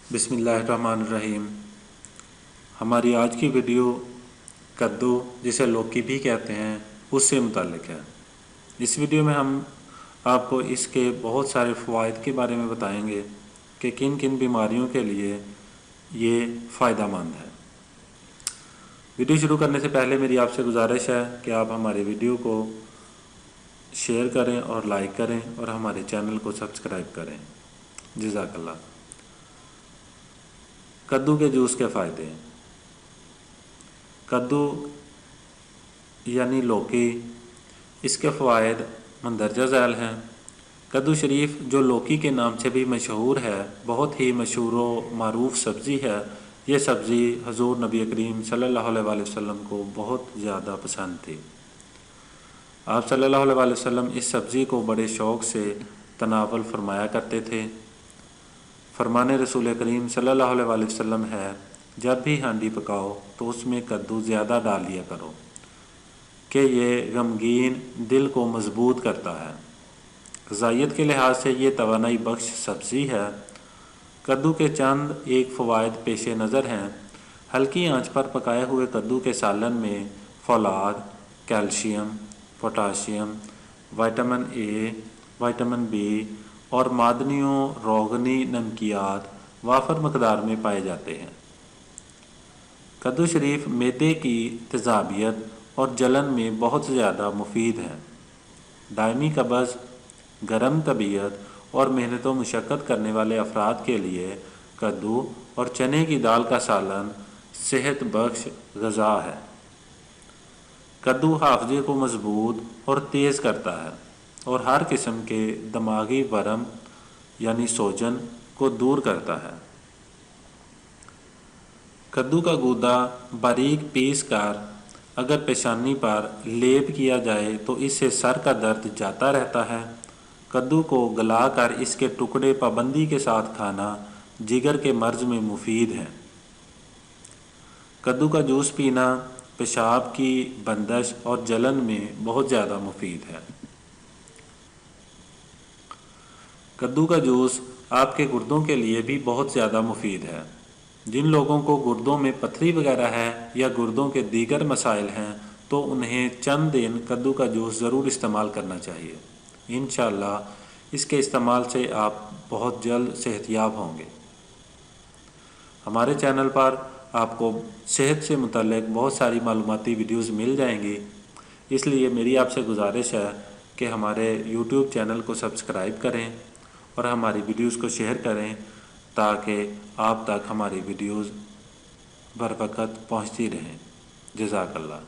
बिस्मिल्लाहिर्रहमानिर्रहीम। हमारी आज की वीडियो कद्दू, जिसे लौकी भी कहते हैं, उससे मुताल्लिक़ है। इस वीडियो में हम आपको इसके बहुत सारे फ़वाइद के बारे में बताएंगे कि किन किन बीमारियों के लिए ये फ़ायदेमंद है। वीडियो शुरू करने से पहले मेरी आपसे गुजारिश है कि आप हमारे वीडियो को शेयर करें और लाइक करें और हमारे चैनल को सब्सक्राइब करें। जज़ाकल्लाह। कद्दू के जूस के फ़ायदे। कद्दू यानी लौकी, इसके फ़वाइद मंदरजा ज़ैल हैं। कद्दू शरीफ, जो लौकी के नाम से भी मशहूर है, बहुत ही मशहूर व मारूफ सब्ज़ी है। ये सब्ज़ी हज़ूर नबी करीम सल्लल्लाहु अलैहि वसल्लम को बहुत ज़्यादा पसंद थी। आप सल्लल्लाहु अलैहि वसल्लम इस सब्ज़ी को बड़े शौक़ से तनावल फरमाया करते थे। फरमाने रसूल करीम सल्लल्लाहु अलैहि वसल्लम है, जब भी हांडी पकाओ तो उसमें कद्दू ज़्यादा डाल लिया करो कि ये गमगीन दिल को मजबूत करता है। ग़िज़ाइयत के लिहाज से ये तवानाई बख्श सब्ज़ी है। कद्दू के चंद एक फ़वाइद पेश नज़र हैं। हल्की आंच पर पकाए हुए कद्दू के सालन में फौलाद, calcium, potassium, vitamin A, vitamin B और मादनियों रोगनी नमकियात वाफर मकदार में पाए जाते हैं। कद्दू शरीफ मैदे की तेज़ाबियत और जलन में बहुत ज़्यादा मुफीद है। दायमी कब्ज़, गर्म तबीयत और मेहनत व मुशक्क़त करने वाले अफराद के लिए कद्दू और चने की दाल का सालन सेहत बख्श ग़िज़ा है। कद्दू हाफ़ज़े को मजबूत और तेज़ करता है और हर किस्म के दिमागी वरम यानी सोजन को दूर करता है। कद्दू का गूदा बारीक पीस कर अगर पेशानी पर लेप किया जाए तो इससे सर का दर्द जाता रहता है। कद्दू को गलाकर इसके टुकड़े पाबंदी के साथ खाना जिगर के मर्ज में मुफीद है। कद्दू का जूस पीना पेशाब की बंदिश और जलन में बहुत ज़्यादा मुफीद है। कद्दू का जूस आपके गुर्दों के लिए भी बहुत ज़्यादा मुफीद है। जिन लोगों को गुर्दों में पथरी वगैरह है या गुर्दों के दीगर मसाइल हैं तो उन्हें चंद दिन कद्दू का जूस ज़रूर इस्तेमाल करना चाहिए। इंशाअल्लाह इसके इस्तेमाल से आप बहुत जल्द सेहतयाब होंगे। हमारे चैनल पर आपको सेहत से मुतल्लिक़ बहुत सारी मालूमाती वीडियोज़ मिल जाएंगी, इसलिए मेरी आपसे गुजारिश है कि हमारे यूट्यूब चैनल को सब्सक्राइब करें और हमारी वीडियोज़ को शेयर करें ताकि आप तक हमारी वीडियोज़ बर वक़्त पहुँचती रहें। जज़ाकल्लाह।